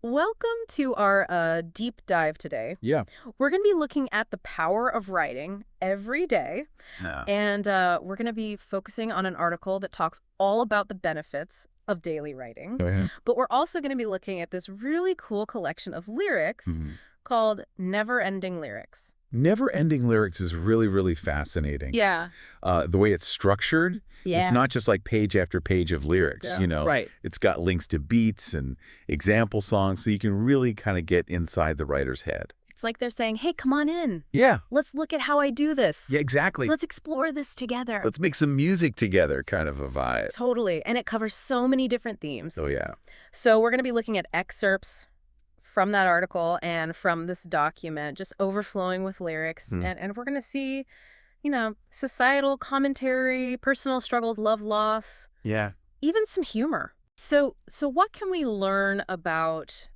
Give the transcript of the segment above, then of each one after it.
Welcome to our deep dive today. Yeah. We're going to be looking at the power of writing every day, Yeah. and we're going to be focusing on an article that talks all about the benefits of daily writing. Oh, yeah. But we're also going to be looking at this really cool collection of lyrics called Neverending Lyrics. Never-ending lyrics is really, really fascinating. Yeah. The way it's structured, Yeah. it's not just like page after page of lyrics, Yeah. Right. It's got links to beats and example songs, so you can really kind of get inside the writer's head. It's like they're saying, hey, come on in. Yeah. Let's look at how I do this. Yeah, exactly. Let's explore this together. Let's make some music together kind of a vibe. Totally. And it covers so many different themes. Oh, yeah. So we're going to be looking at excerpts from that article and from this document, just overflowing with lyrics. And we're going to see, societal commentary, personal struggles, love, loss. Yeah. Even some humor. So what can we learn about,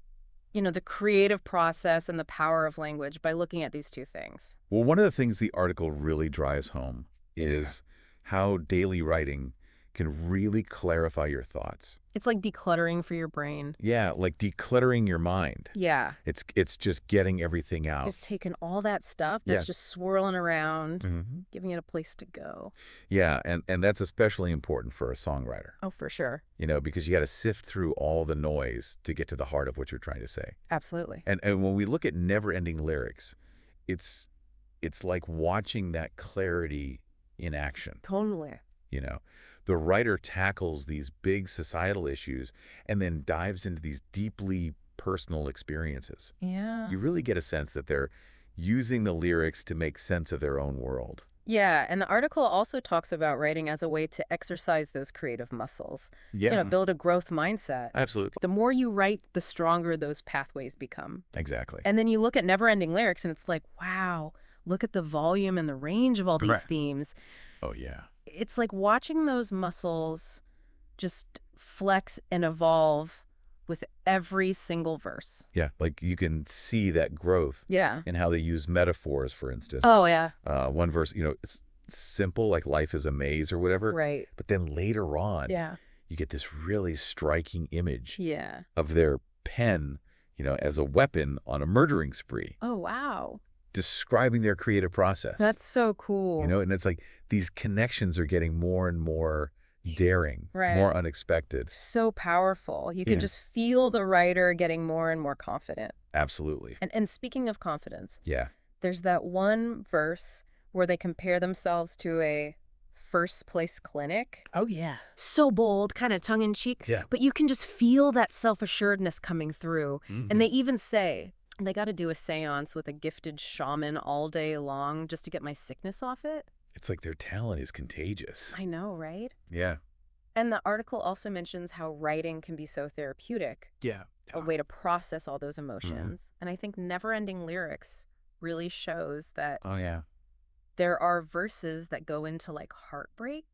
the creative process and the power of language by looking at these two things? Well, one of the things the article really drives home is how daily writing can really clarify your thoughts. It's like decluttering for your brain. Yeah, like decluttering your mind. Yeah. It's just getting everything out. It's taking all that stuff that's just swirling around, giving it a place to go. Yeah, and that's especially important for a songwriter. Oh, for sure. Because you got to sift through all the noise to get to the heart of what you're trying to say. Absolutely. And when we look at never-ending lyrics, it's like watching that clarity in action. Totally. The writer tackles these big societal issues and then dives into these deeply personal experiences. Yeah. You really get a sense that they're using the lyrics to make sense of their own world. Yeah, and the article also talks about writing as a way to exercise those creative muscles. Yeah. Build a growth mindset. Absolutely. The more you write, the stronger those pathways become. Exactly. And then you look at never-ending lyrics and it's like, wow, look at the volume and the range of all these themes. Oh, yeah. It's like watching those muscles just flex and evolve with every single verse. Yeah, like you can see that growth in how they use metaphors, for instance. Oh, yeah. One verse, it's simple, like life is a maze or whatever. Right. But then later on, you get this really striking image of their pen, as a weapon on a murdering spree. Oh, wow. Describing their creative process. That's so cool. And it's like these connections are getting more and more daring, more unexpected. So powerful. You can just feel the writer getting more and more confident. Absolutely. And speaking of confidence, there's that one verse where they compare themselves to a first place clinic. Oh, yeah. So bold, kind of tongue in cheek. Yeah. But you can just feel that self-assuredness coming through. And they even say, they got to do a seance with a gifted shaman all day long just to get my sickness off it. It's like their talent is contagious. I know, right? Yeah. And the article also mentions how writing can be so therapeutic. Yeah. A way to process all those emotions. And I think Neverending Lyrics really shows that there are verses that go into like heartbreak,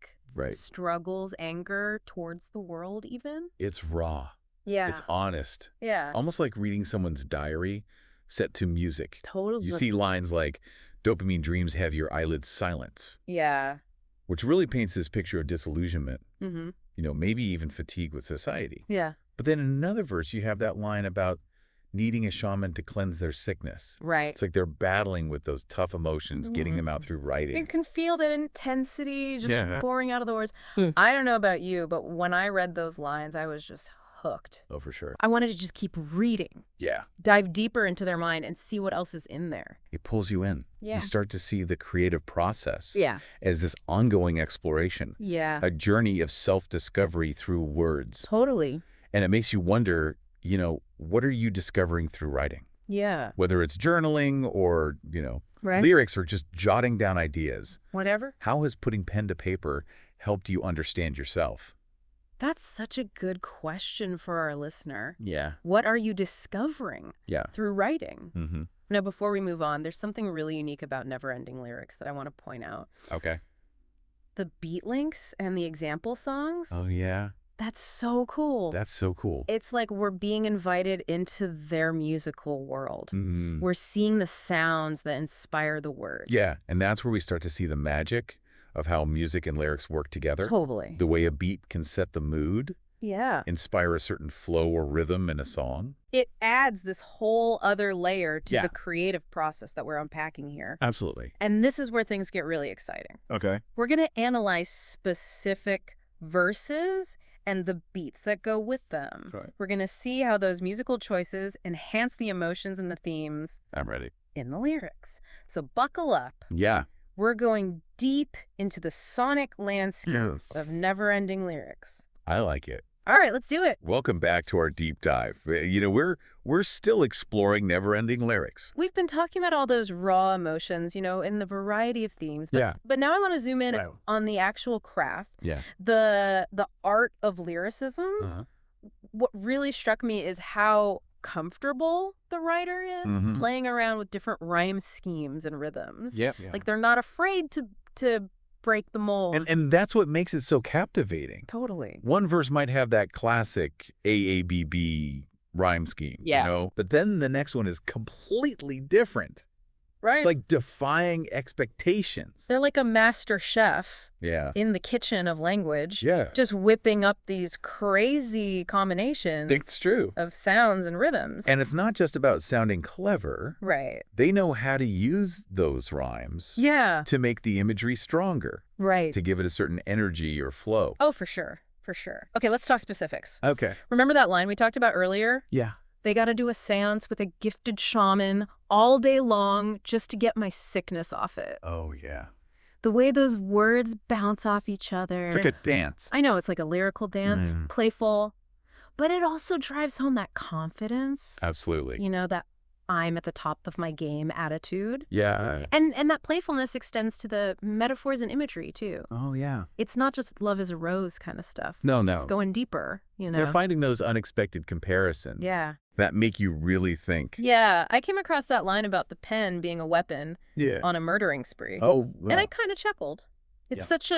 struggles, anger towards the world even. It's raw. Yeah. It's honest. Yeah. Almost like reading someone's diary set to music. Totally. You see lines like, dopamine dreams have your eyelids silence. Yeah. Which really paints this picture of disillusionment, maybe even fatigue with society. Yeah. But then in another verse, you have that line about needing a shaman to cleanse their sickness. Right. It's like they're battling with those tough emotions, getting them out through writing. You can feel that intensity just pouring out of the words. I don't know about you, but when I read those lines, I was just hooked. Oh, for sure. I wanted to just keep reading. Yeah. Dive deeper into their mind and see what else is in there. It pulls you in. Yeah. You start to see the creative process as this ongoing exploration. Yeah. A journey of self-discovery through words. Totally. And it makes you wonder, what are you discovering through writing? Yeah. Whether it's journaling or, lyrics or just jotting down ideas. Whatever. How has putting pen to paper helped you understand yourself? That's such a good question for our listener. Yeah. What are you discovering through writing? Now, before we move on, there's something really unique about Neverending Lyrics that I want to point out. Okay. The beat links and the example songs. Oh, yeah. That's so cool. That's so cool. It's like we're being invited into their musical world. We're seeing the sounds that inspire the words. Yeah, and that's where we start to see the magic of how music and lyrics work together. Totally. The way a beat can set the mood inspire a certain flow or rhythm in a song. It adds this whole other layer to the creative process that we're unpacking here. Absolutely. And this is where things get really exciting. Okay. We're going to analyze specific verses and the beats that go with them. Right. We're going to see how those musical choices enhance the emotions and the themes. I'm ready. In the lyrics. So buckle up. Yeah. We're going deep into the sonic landscape of Neverending Lyrics. I like it. All right, let's do it. Welcome back to our deep dive. You know, we're still exploring Neverending Lyrics. We've been talking about all those raw emotions, you know, in the variety of themes. But now I want to zoom in on the actual craft. Yeah. The art of lyricism. What really struck me is how comfortable the writer is playing around with different rhyme schemes and rhythms. Like they're not afraid to break the mold. And that's what makes it so captivating. Totally. One verse might have that classic AABB rhyme scheme, you know, but then the next one is completely different. Right. It's like defying expectations. They're like a master chef in the kitchen of language. Yeah. Just whipping up these crazy combinations It's true. of sounds and rhythms. And it's not just about sounding clever. Right. They know how to use those rhymes to make the imagery stronger. Right. To give it a certain energy or flow. Oh, for sure. For sure. Okay, let's talk specifics. Okay. Remember that line we talked about earlier? Yeah. They got to do a seance with a gifted shaman all day long just to get my sickness off it. Oh, yeah. The way those words bounce off each other. It's like a dance. I know, it's like a lyrical dance, playful, but it also drives home that confidence. Absolutely. You know, that I'm at the top of my game attitude. Yeah. And that playfulness extends to the metaphors and imagery, too. Oh, yeah. It's not just love is a rose kind of stuff. No. It's going deeper, you know. They're finding those unexpected comparisons. That make you really think. Yeah. I came across that line about the pen being a weapon on a murdering spree. Oh, wow. And I kind of chuckled. It's such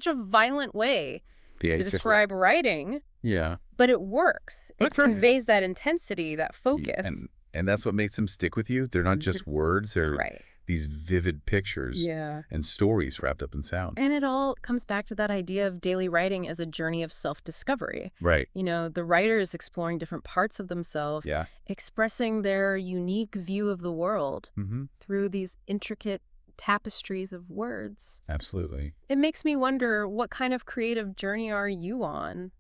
a violent way to describe writing. Yeah. But it works. It conveys that intensity, that focus. And that's what makes them stick with you. They're not just words. They're these vivid pictures and stories wrapped up in sound. And it all comes back to that idea of daily writing as a journey of self-discovery. Right. You know, the writer is exploring different parts of themselves, expressing their unique view of the world through these intricate tapestries of words. Absolutely. It makes me wonder, what kind of creative journey are you on?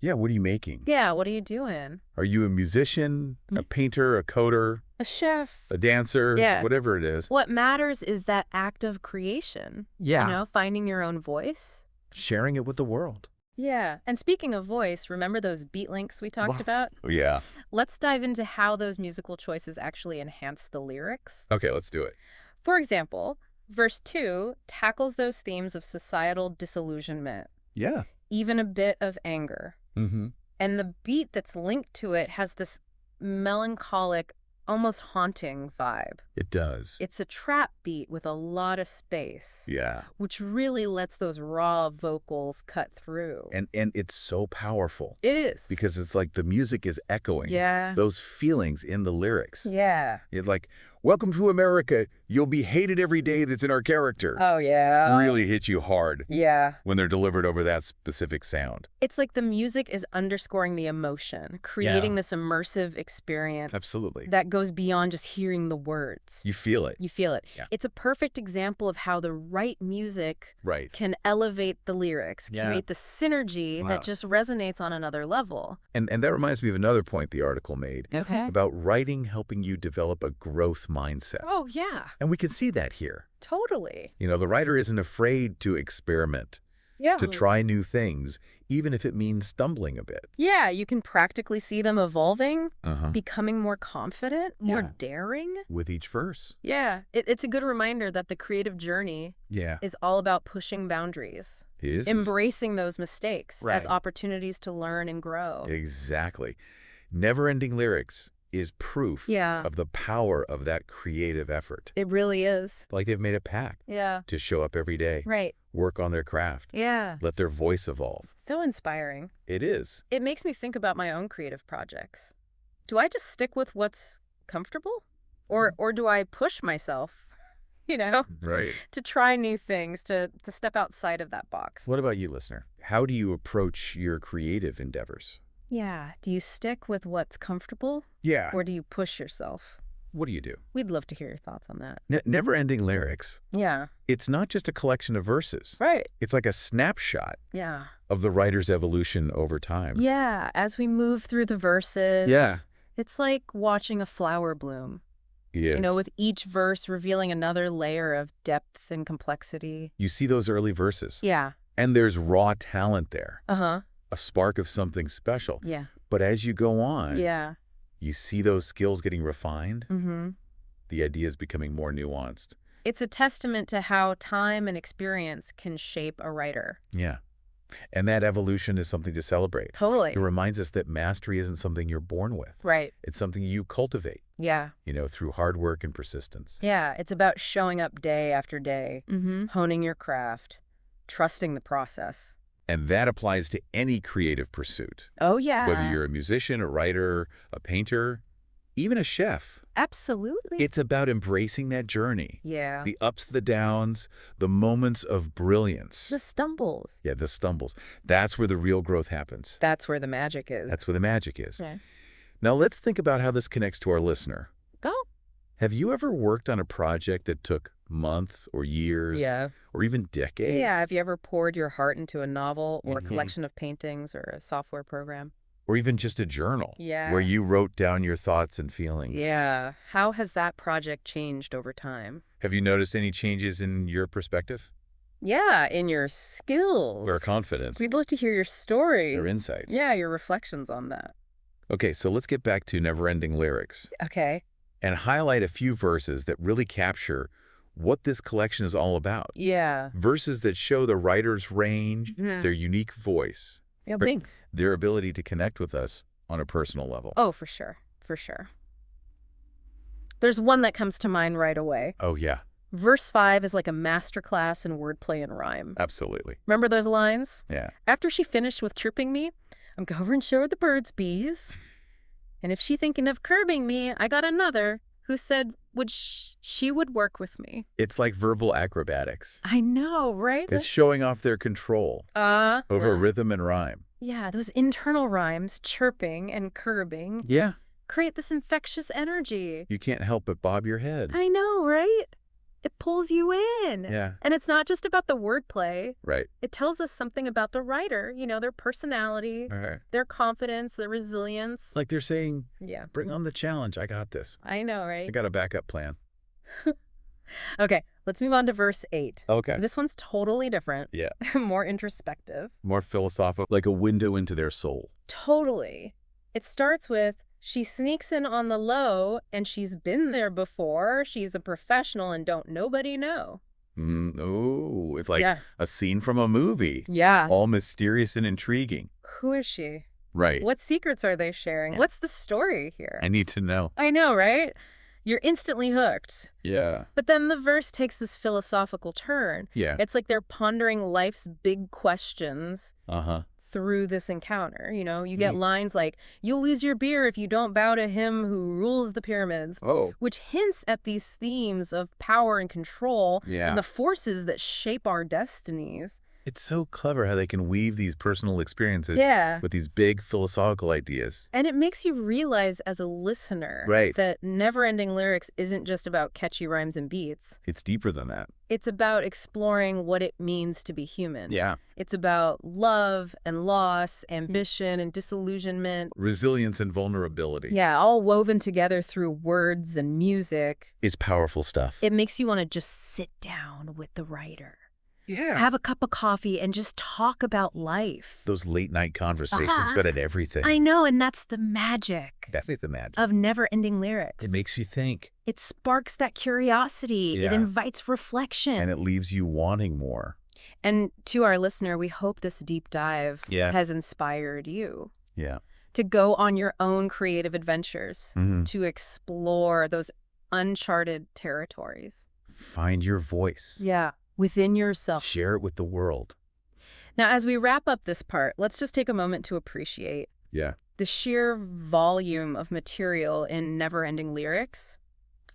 Yeah, what are you making? Yeah, what are you doing? Are you a musician, a painter, a coder? A chef. A dancer? Whatever it is. What matters is that act of creation. Yeah. You know, finding your own voice. Sharing it with the world. Yeah. And speaking of voice, remember those beat links we talked about? Yeah. Let's dive into how those musical choices actually enhance the lyrics. Okay, let's do it. For example, verse 2 tackles those themes of societal disillusionment. Yeah. Even a bit of anger. And the beat that's linked to it has this melancholic, almost haunting vibe. It does. It's a trap beat with a lot of space. Yeah. Which really lets those raw vocals cut through. And it's so powerful. It is. Because it's like the music is echoing those feelings in the lyrics. Yeah. It's like, welcome to America. You'll be hated every day that's in our character. Oh, yeah. Really hit you hard. Yeah. When they're delivered over that specific sound. It's like the music is underscoring the emotion, creating this immersive experience. Absolutely. That goes beyond just hearing the words. You feel it. You feel it. Yeah. It's a perfect example of how the right music can elevate the lyrics, create the synergy that just resonates on another level. And that reminds me of another point the article made about writing helping you develop a growth mindset. Oh, yeah. And we can see that here. Totally. You know, the writer isn't afraid to experiment, to try new things, even if it means stumbling a bit. Yeah, you can practically see them evolving, becoming more confident, more daring. With each verse. Yeah, it's a good reminder that the creative journey is all about pushing boundaries. It is. Embracing those mistakes as opportunities to learn and grow. Exactly. Neverending Lyrics is proof of the power of that creative effort. It really is. Like they've made a pact to show up every day. Right. Work on their craft. Yeah. Let their voice evolve. So inspiring. It is. It makes me think about my own creative projects. Do I just stick with what's comfortable? Or do I push myself Right. To try new things, to step outside of that box. What about you, listener? How do you approach your creative endeavors? Yeah. Do you stick with what's comfortable? Yeah. Or do you push yourself? What do you do? We'd love to hear your thoughts on that. Neverending Lyrics. Yeah. It's not just a collection of verses. Right. It's like a snapshot of the writer's evolution over time. Yeah. As we move through the verses. Yeah. It's like watching a flower bloom. Yes. With each verse revealing another layer of depth and complexity. You see those early verses. Yeah. And there's raw talent there. Uh-huh. A spark of something special. Yeah. But as you go on, you see those skills getting refined. Mm-hmm. The ideas becoming more nuanced. It's a testament to how time and experience can shape a writer. Yeah. And that evolution is something to celebrate. Totally. It reminds us that mastery isn't something you're born with. Right. It's something you cultivate. Yeah. Through hard work and persistence. Yeah. It's about showing up day after day, honing your craft, trusting the process. And that applies to any creative pursuit. Oh, yeah. Whether you're a musician, a writer, a painter, even a chef. Absolutely. It's about embracing that journey. Yeah. The ups, the downs, the moments of brilliance. The stumbles. Yeah, the stumbles. That's where the real growth happens. That's where the magic is. That's where the magic is. Yeah. Now let's think about how this connects to our listener. Go. Have you ever worked on a project that took months or years? Yeah. Or even decades? Yeah. Have you ever poured your heart into a novel or a collection of paintings or a software program? Or even just a journal. Yeah. Where you wrote down your thoughts and feelings. Yeah. How has that project changed over time? Have you noticed any changes in your perspective? Yeah, in your skills. Or confidence. We'd love to hear your story. Your insights. Yeah, your reflections on that. Okay, so let's get back to Neverending Lyrics. Okay. And highlight a few verses that really capture what this collection is all about. Yeah. Verses that show the writer's range, their unique voice. Yeah, big. Their ability to connect with us on a personal level. Oh, for sure. For sure. There's one that comes to mind right away. Oh, yeah. Verse 5 is like a masterclass in wordplay and rhyme. Absolutely. Remember those lines? Yeah. After she finished with chirping me, I'm going to show the birds bees. And if she thinking of curbing me, I got another who said she would work with me. It's like verbal acrobatics. I know, right? It's showing off their control over rhythm and rhyme. Yeah, those internal rhymes, chirping and curbing. Yeah. Create this infectious energy. You can't help but bob your head. I know, right? It pulls you in. Yeah. And it's not just about the wordplay. Right. It tells us something about the writer, their personality, their confidence, their resilience. Like they're saying, yeah, bring on the challenge. I got this. I know, right? I got a backup plan. Okay, let's move on to verse 8. Okay. This one's totally different. Yeah. More introspective. More philosophical, like a window into their soul. Totally. It starts with, she sneaks in on the low, and she's been there before. She's a professional and don't nobody know. Oh, it's like a scene from a movie. Yeah. All mysterious and intriguing. Who is she? Right. What secrets are they sharing? What's the story here? I need to know. I know, right? You're instantly hooked. Yeah. But then the verse takes this philosophical turn. Yeah. It's like they're pondering life's big questions. Uh-huh. Through this encounter. You get lines like, you'll lose your beer if you don't bow to him who rules the pyramids. Oh. Which hints at these themes of power and control and the forces that shape our destinies. It's so clever how they can weave these personal experiences with these big philosophical ideas. And it makes you realize as a listener that Neverending Lyrics isn't just about catchy rhymes and beats. It's deeper than that. It's about exploring what it means to be human. Yeah. It's about love and loss, ambition and disillusionment. Resilience and vulnerability. Yeah, all woven together through words and music. It's powerful stuff. It makes you want to just sit down with the writer. Yeah. Have a cup of coffee and just talk about life. Those late night conversations got at everything. I know, and that's the magic. That's the magic. Of Neverending Lyrics. It makes you think. It sparks that curiosity. Yeah. It invites reflection. And it leaves you wanting more. And to our listener, we hope this deep dive has inspired you. Yeah. To go on your own creative adventures. To explore those uncharted territories. Find your voice. Yeah. Within yourself. Share it with the world. Now, as we wrap up this part, let's just take a moment to appreciate the sheer volume of material in Neverending Lyrics.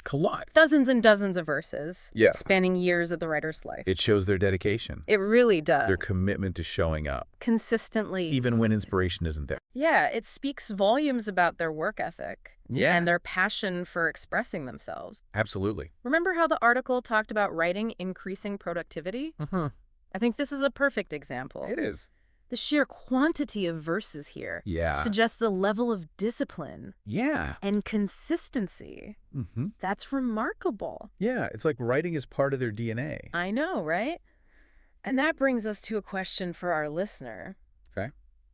A lot. Dozens and dozens of verses. Yeah. Spanning years of the writer's life. It shows their dedication. It really does. Their commitment to showing up. Consistently. Even when inspiration isn't there. Yeah, it speaks volumes about their work ethic. Yeah. And their passion for expressing themselves. Absolutely. Remember how the article talked about writing increasing productivity? Mm-hmm. I think this is a perfect example. It is. The sheer quantity of verses here suggests a level of discipline and consistency. Mm-hmm. That's remarkable. Yeah, it's like writing is part of their DNA. I know, right? And that brings us to a question for our listener. Okay.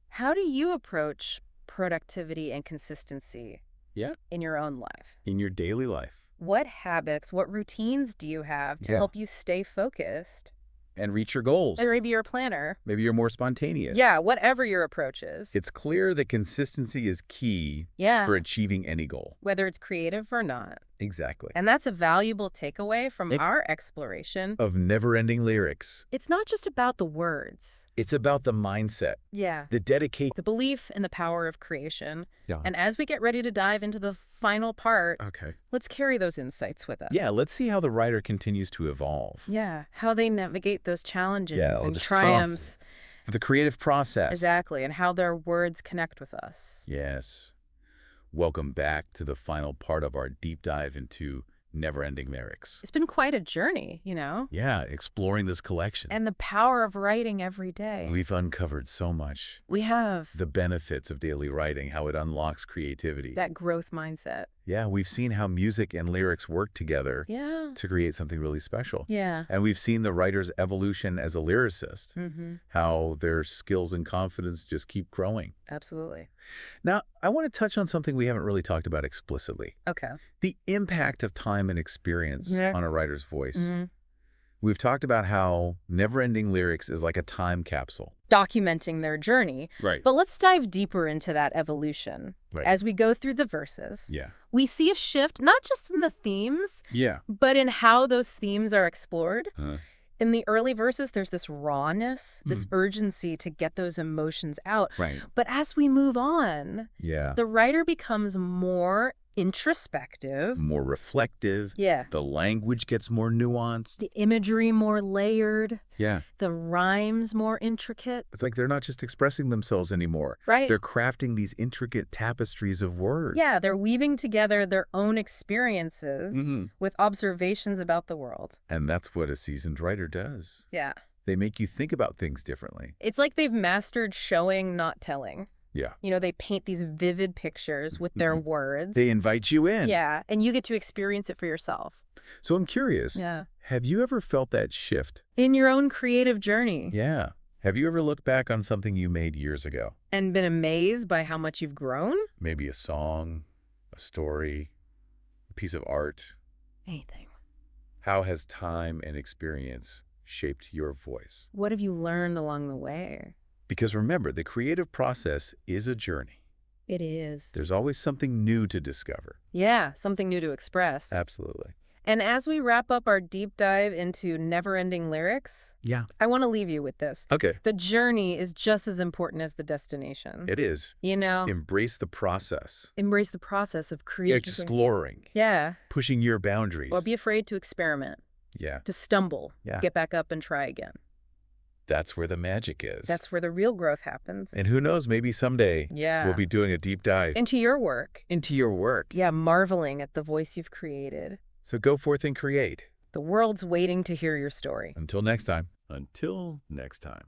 How do you approach productivity and consistency in your own life? In your daily life. What habits, what routines do you have to help you stay focused? And reach your goals. Or maybe you're a planner. Maybe you're more spontaneous. Yeah, whatever your approach is. It's clear that consistency is key for achieving any goal. Whether it's creative or not. Exactly. And that's a valuable takeaway from our exploration of Neverending Lyrics. It's not just about the words. It's about the mindset. Yeah. The dedication. The belief in the power of creation. Yeah. And as we get ready to dive into the final part, let's carry those insights with us. Yeah, let's see how the writer continues to evolve. Yeah, how they navigate those challenges and triumphs. The creative process. Exactly, and how their words connect with us. Yes. Welcome back to the final part of our deep dive into Neverending Lyrics. It's been quite a journey, you know? Yeah, exploring this collection. And the power of writing every day. We've uncovered so much. We have. The benefits of daily writing, how it unlocks creativity. That growth mindset. Yeah, we've seen how music and lyrics work together to create something really special. Yeah. And we've seen the writer's evolution as a lyricist, how their skills and confidence just keep growing. Absolutely. Now, I want to touch on something we haven't really talked about explicitly. Okay. The impact of time and experience on a writer's voice. We've talked about how Neverending Lyrics is like a time capsule. Documenting their journey. Right. But let's dive deeper into that evolution. Right. As we go through the verses, we see a shift, not just in the themes, but in how those themes are explored. In the early verses, there's this rawness, this urgency to get those emotions out. Right. But as we move on, the writer becomes more introspective. More reflective. Yeah. The language gets more nuanced. The imagery more layered. Yeah. The rhymes more intricate. It's like they're not just expressing themselves anymore. Right. They're crafting these intricate tapestries of words. Yeah, they're weaving together their own experiences with observations about the world. And that's what a seasoned writer does. Yeah. They make you think about things differently. It's like they've mastered showing, not telling. Yeah. You know, they paint these vivid pictures with their words. They invite you in. Yeah, and you get to experience it for yourself. So I'm curious. Yeah. Have you ever felt that shift? In your own creative journey. Yeah. Have you ever looked back on something you made years ago? And been amazed by how much you've grown? Maybe a song, a story, a piece of art. Anything. How has time and experience shaped your voice? What have you learned along the way? Because remember, the creative process is a journey. It is. There's always something new to discover. Yeah, something new to express. Absolutely. And as we wrap up our deep dive into Neverending Lyrics, I want to leave you with this. Okay. The journey is just as important as the destination. It is. You know? Embrace the process. Embrace the process of creating. Exploring. Yeah. Pushing your boundaries. Or be afraid to experiment. Yeah. To stumble. Yeah. Get back up and try again. That's where the magic is. That's where the real growth happens. And who knows, maybe someday we'll be doing a deep dive. Into your work. Into your work. Yeah, marveling at the voice you've created. So go forth and create. The world's waiting to hear your story. Until next time. Until next time.